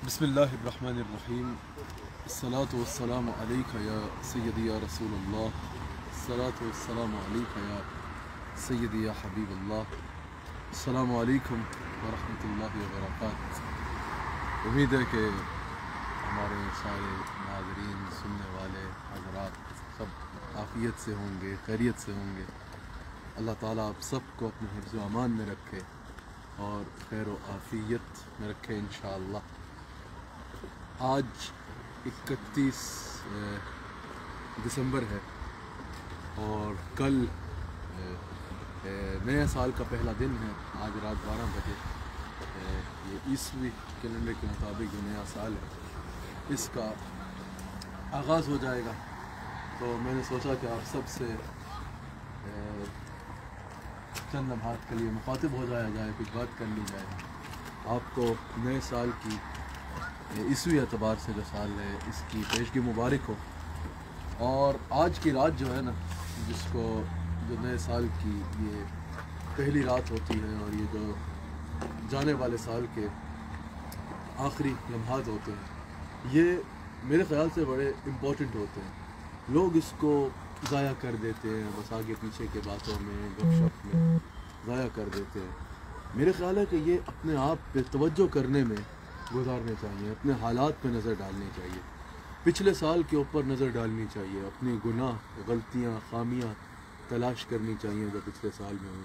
بسم اللہ الرحمن الرحیم. الصلاة والسلام علیک یا سیدی یا رسول اللہ. الصلاة والسلام علیک یا سیدی یا حبیب اللہ. السلام علیکم ورحمۃ اللہ وبرکاتہ. امید ہے کہ ہمارے سارے ناظرین سننے والے حضرات سب عافیت سے ہوں گے، خیریت سے ہوں گے. اللہ تعالیٰ آپ سب کو اپنے حفظ و امان میں رکھے اور خیر و عافیت میں رکھے انشاءاللہ. آج 31 دسمبر ہے اور کل نئے سال کا پہلا دن ہے. آج رات 12 بجے یہ عیسوی کیلنڈر کے مطابق جو نیا سال ہے اس کا آغاز ہو جائے گا. تو میں نے سوچا کہ آپ سب سے چند لمحات کے لیے مخاطب ہو جایا جائے، کچھ بات کر لی جائے. آپ کو نئے سال کی عیسوی اعتبار سے جو سال ہے اس کی پیشگی مبارک ہو. اور آج کی رات جو ہے نا، جس کو جو نئے سال کی یہ پہلی رات ہوتی ہے اور یہ جو جانے والے سال کے آخری لمحات ہوتے ہیں، یہ میرے خیال سے بڑے امپورٹنٹ ہوتے ہیں. لوگ اس کو ضائع کر دیتے ہیں، بس آگے پیچھے کے باتوں میں، گپ شپ میں ضائع کر دیتے ہیں. میرے خیال ہے کہ یہ اپنے آپ پہ توجہ کرنے میں گزارنے چاہیے، اپنے حالات پہ نظر ڈالنی چاہیے، پچھلے سال کے اوپر نظر ڈالنی چاہیے، اپنے گناہ، غلطیاں، خامیاں تلاش کرنی چاہیے جو پچھلے سال میں ہوئیں،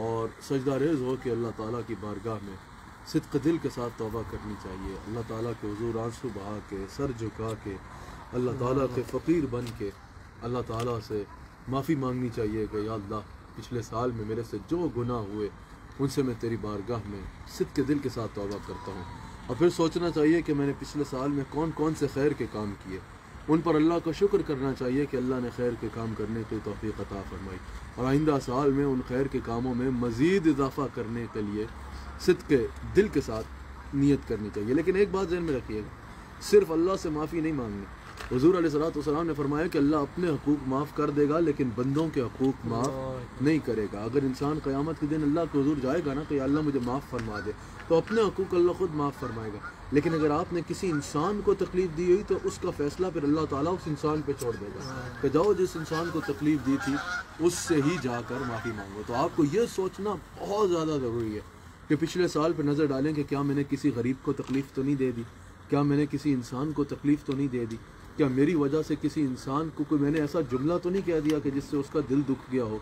اور سجدہ ریز ہو کہ اللہ تعالیٰ کی بارگاہ میں صدق دل کے ساتھ توبہ کرنی چاہیے. اللہ تعالیٰ کے حضور آنسو بہا کے، سر جھکا کے، اللہ تعالیٰ کے فقیر بن کے اللہ تعالیٰ سے معافی مانگنی چاہیے کہ یا اللہ پچھلے سال میں میرے سے جو گناہ ہوئے ان سے میں تیری بارگاہ میں صدق دل کے ساتھ توبہ کرتا ہوں. اور پھر سوچنا چاہیے کہ میں نے پچھلے سال میں کون کون سے خیر کے کام کیے، ان پر اللہ کا شکر کرنا چاہیے کہ اللہ نے خیر کے کام کرنے کی توفیق عطا فرمائی، اور آئندہ سال میں ان خیر کے کاموں میں مزید اضافہ کرنے کے لیے صدق دل کے ساتھ نیت کرنی چاہیے. لیکن ایک بات ذہن میں رکھیے گا، صرف اللہ سے معافی نہیں مانگنی. حضور علیہ السلام نے فرمایا کہ اللہ اپنے حقوق معاف کر دے گا لیکن بندوں کے حقوق معاف نہیں کرے گا. اگر انسان قیامت کے دن اللہ کے حضور جائے گا نا کہ یا اللہ مجھے معاف فرما دے، تو اپنے حقوق اللہ خود معاف فرمائے گا. لیکن اگر آپ نے کسی انسان کو تکلیف دی ہوئی تو اس کا فیصلہ پھر اللہ تعالیٰ اس انسان پہ چھوڑ دے گا کہ جاؤ جس انسان کو تکلیف دی تھی اس سے ہی جا کر معافی مانگو. تو آپ کو یہ سوچنا بہت زیادہ ضروری ہے کہ پچھلے سال پہ نظر ڈالیں کہ کیا میں نے کسی غریب کو تکلیف تو نہیں دے دی، کیا میں نے کسی انسان کو تکلیف تو نہیں دے دی، کیا میری وجہ سے کسی انسان کو کوئی میں نے ایسا جملہ تو نہیں کہہ دیا کہ جس سے اس کا دل دکھ گیا ہو.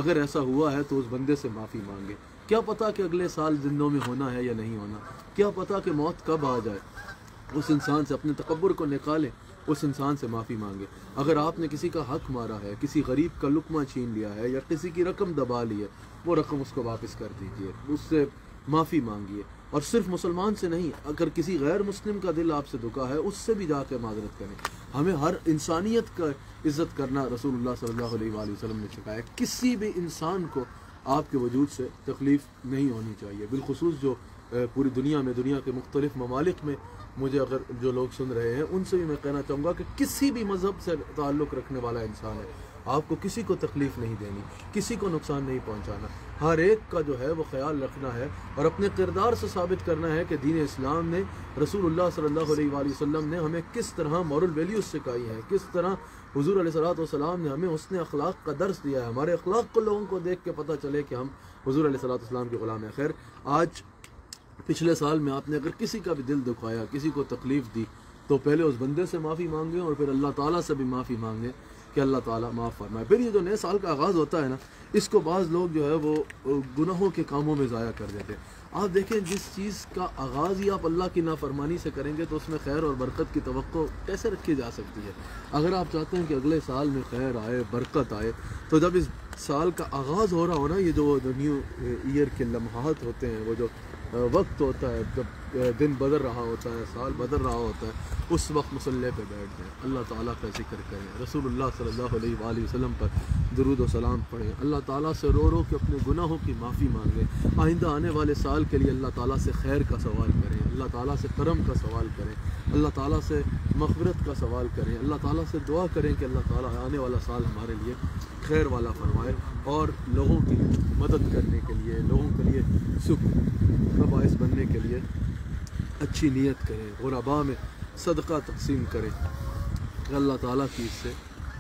اگر ایسا ہوا ہے تو اس بندے سے معافی مانگے. کیا پتا کہ اگلے سال زندوں میں ہونا ہے یا نہیں ہونا، کیا پتا کہ موت کب آ جائے. اس انسان سے اپنے تکبر کو نکالیں، اس انسان سے معافی مانگے. اگر آپ نے کسی کا حق مارا ہے، کسی غریب کا لقمہ چھین لیا ہے یا کسی کی رقم دبا لی ہے، وہ رقم اس کو واپس کر دیجیے، اس سے معافی مانگیے. اور صرف مسلمان سے نہیں، اگر کسی غیر مسلم کا دل آپ سے دکھا ہے اس سے بھی جا کے معذرت کریں. ہمیں ہر انسانیت کا عزت کرنا رسول اللہ صلی اللہ علیہ وآلہ وسلم نے سکھایا. کسی بھی انسان کو آپ کے وجود سے تکلیف نہیں ہونی چاہیے. بالخصوص جو پوری دنیا میں، دنیا کے مختلف ممالک میں مجھے اگر جو لوگ سن رہے ہیں ان سے بھی میں کہنا چاہوں گا کہ کسی بھی مذہب سے تعلق رکھنے والا انسان ہے، آپ کو کسی کو تکلیف نہیں دینی، کسی کو نقصان نہیں پہنچانا. ہر ایک کا جو ہے وہ خیال رکھنا ہے اور اپنے کردار سے ثابت کرنا ہے کہ دین اسلام نے، رسول اللہ صلی اللہ علیہ وآلہ وسلم نے ہمیں کس طرح مورل ویلیوز سکھائی ہیں، کس طرح حضور علیہ السلام نے ہمیں حسن اخلاق کا درس دیا ہے. ہمارے اخلاق کو لوگوں کو دیکھ کے پتہ چلے کہ ہم حضور علیہ السلام کے غلام ہیں. خیر، آج پچھلے سال میں آپ نے اگر کسی کا بھی دل دکھایا، کسی کو تکلیف دی، تو پہلے اس بندے سے معافی مانگیں اور پھر اللہ تعالیٰ سے بھی معافی مانگیں کہ اللہ تعالیٰ معاف فرمائے. پھر یہ جو نئے سال کا آغاز ہوتا ہے نا، اس کو بعض لوگ جو ہے وہ گناہوں کے کاموں میں ضائع کر دیتے ہیں. آپ دیکھیں، جس چیز کا آغاز ہی آپ اللہ کی نافرمانی سے کریں گے تو اس میں خیر اور برکت کی توقع کیسے رکھی جا سکتی ہے؟ اگر آپ چاہتے ہیں کہ اگلے سال میں خیر آئے، برکت آئے، تو جب اس سال کا آغاز ہو رہا ہو نا، یہ جو نیو ایئر کے لمحات ہوتے ہیں، وہ جو وقت ہوتا ہے جب دن بدل رہا ہوتا ہے، سال بدل رہا ہوتا ہے، اس وقت مصلی پہ بیٹھ جائیں، اللہ تعالیٰ کا ذکر کریں، رسول اللہ صلی اللہ علیہ وآلہ وسلم پر درود و سلام پڑھیں، اللہ تعالیٰ سے رو رو کے اپنے گناہوں کی معافی مانگیں، آئندہ آنے والے سال کے لیے اللہ تعالیٰ سے خیر کا سوال کریں، اللہ تعالیٰ سے کرم کا سوال کریں، اللہ تعالیٰ سے مغفرت کا سوال کریں، اللہ تعالیٰ سے دعا کریں کہ اللہ تعالیٰ آنے والا سال ہمارے لیے خیر والا فرمائے اور لوگوں کی مدد کرنے کے لیے، لوگوں کے لیے سکھ کا باعث بننے کے لیے اچھی نیت کریں، غرباء میں صدقہ تقسیم کریں کہ اللہ تعالیٰ کی اس سے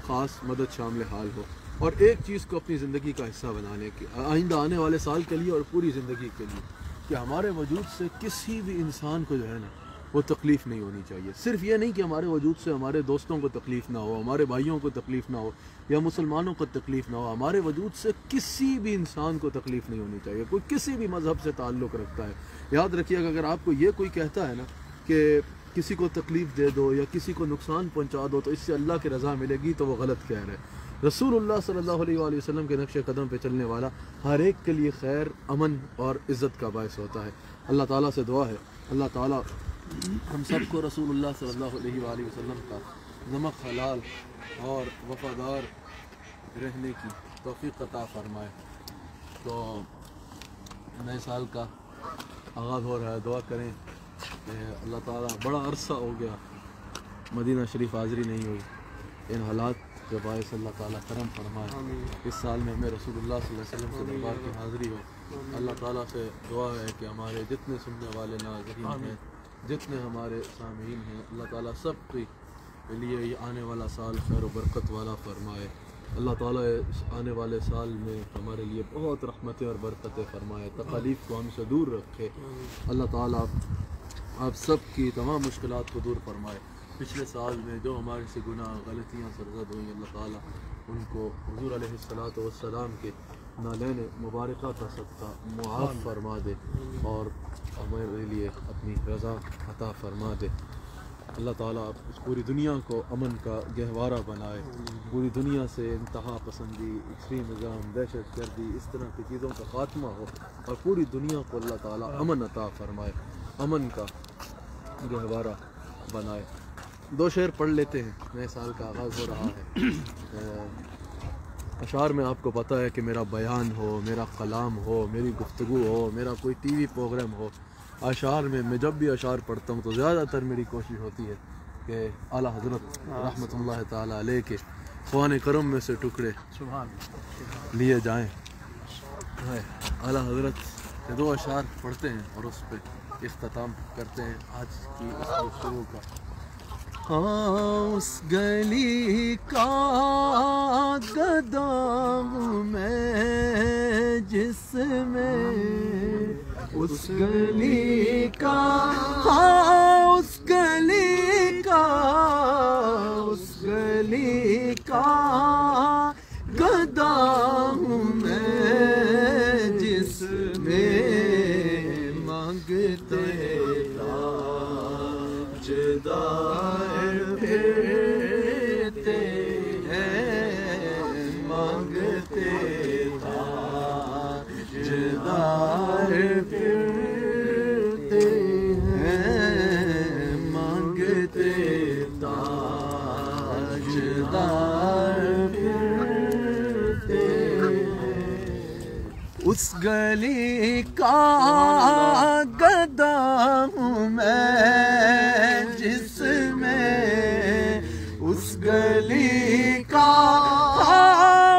خاص مدد شامل حال ہو. اور ایک چیز کو اپنی زندگی کا حصہ بنانے کی آئندہ آنے والے سال کے لیے اور پوری زندگی کے لیے، کہ ہمارے وجود سے کسی بھی انسان کو جو ہے نا وہ تکلیف نہیں ہونی چاہیے. صرف یہ نہیں کہ ہمارے وجود سے ہمارے دوستوں کو تکلیف نہ ہو، ہمارے بھائیوں کو تکلیف نہ ہو، یا مسلمانوں کو تکلیف نہ ہو، ہمارے وجود سے کسی بھی انسان کو تکلیف نہیں ہونی چاہیے. کوئی کسی بھی مذہب سے تعلق رکھتا ہے، یاد رکھیے گا اگر آپ کو یہ کوئی کہتا ہے نا کہ کسی کو تکلیف دے دو یا کسی کو نقصان پہنچا دو تو اس سے اللہ کی رضا ملے گی، تو وہ غلط کہہ رہے ہیں. رسول اللہ صلی اللہ علیہ وآلہ وسلم کے نقش قدم پہ چلنے والا ہر ایک کے لیے خیر، امن اور عزت کا باعث ہوتا ہے. اللہ تعالیٰ سے دعا ہے اللہ تعالیٰ ہم سب کو رسول اللہ صلی اللہ علیہ وآلہ وسلم کا نمک حلال اور وفادار رہنے کی توفیق عطا فرمائے. تو نئے سال کا آغاز ہو رہا ہے، دعا کریں کہ اللہ تعالیٰ، بڑا عرصہ ہو گیا مدینہ شریف حاضری نہیں ہوئی، ان حالات کے باعث اللہ تعالیٰ کرم فرمائے. اس سال میں ہمیں رسول اللہ صلی اللہ علیہ وسلم کے دربار کی حاضری ہو. اللہ تعالیٰ سے دعا ہے کہ ہمارے جتنے سننے والے ناظرین ہیں، جتنے ہمارے سامعین ہیں، اللہ تعالیٰ سب کے لیے یہ آنے والا سال خیر و برکت والا فرمائے. اللہ تعالیٰ اس آنے والے سال میں ہمارے لیے بہت رحمتیں اور برکتیں فرمائے، تکالیف کو ہم سے دور رکھے. اللہ تعالیٰ آپ سب کی تمام مشکلات کو دور فرمائے. پچھلے سال میں جو ہمارے سے گناہ غلطیاں سرزد ہوئیں، اللہ تعالیٰ ان کو حضور علیہ السلام کے نالین مبارکہ کا صدقہ معاف فرما دے اور ہمارے لیے اپنی رضا عطا فرما دے. اللہ تعالیٰ اس پوری دنیا کو امن کا گہوارہ بنائے، پوری دنیا سے انتہا پسندی، ایکسٹریمزم، دہشت گردی، اس طرح کی چیزوں کا خاتمہ ہو اور پوری دنیا کو اللہ تعالیٰ امن عطا فرمائے، امن کا گہوارہ بنائے. 2 شعر پڑھ لیتے ہیں، نئے سال کا آغاز ہو رہا ہے. اشعار میں آپ کو پتہ ہے کہ میرا بیان ہو، میرا کلام ہو، میری گفتگو ہو، میرا کوئی ٹی وی پروگرام ہو، اشعار میں جب بھی اشعار پڑھتا ہوں تو زیادہ تر میری کوشش ہوتی ہے کہ اعلیٰ حضرت رحمۃ اللہ تعالیٰ علیہ کے خوان کرم میں سے ٹکڑے لیے جائیں. اعلیٰ حضرت کے 2 اشعار پڑھتے ہیں اور اس پہ اختتام کرتے ہیں آج کی اس گفتگو کا. اس گلی کا گدا ہوں میں جس میں، اس گلی کا، اس گلی کا، اس گلی کا گدا ہوں میں جس میں مانگتے تاجدار پھرتے ہیں، مانگتے تاجدار پھرتے ہیں، مانگتے تاجدار پھرتے ہیں. اس گلی کا گدا ہوں میں جس میں، اس گلی کا،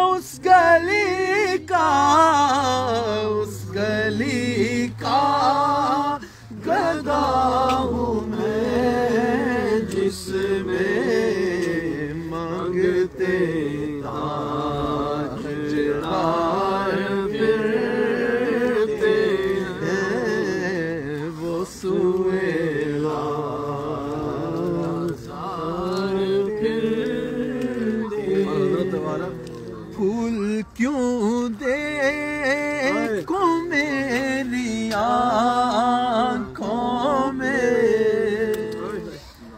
اس گلی کا، اس گلی کا گدا ہوں میں جس میں مانگتے تاجدار پھرتے ہیں، وہ سوئے پھول کیوں دیکھو میری آنکھوں میں،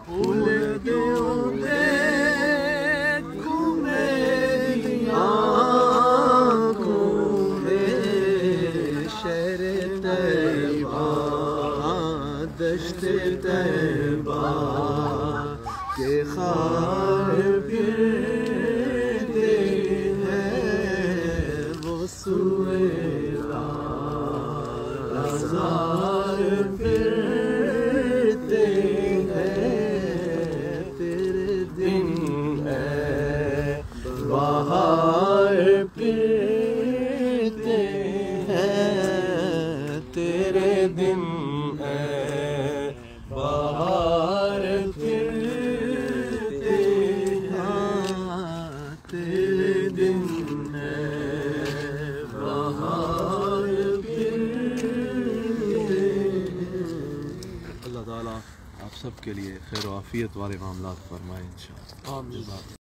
پھول کیوں دیکھو میری آنکھوں میں، شہر طیبہ دشت طیبہ کے خار پھرتے ہیں، وہ سوئے ہزار پھرتے ہیں. تیرے دن ہے بہار پھرتے ہیں، تیرے دن ہے اللہ تعالیٰ آپ سب کے لیے خیر و عافیت والے معاملات فرمائے انشاءاللہ. آمین.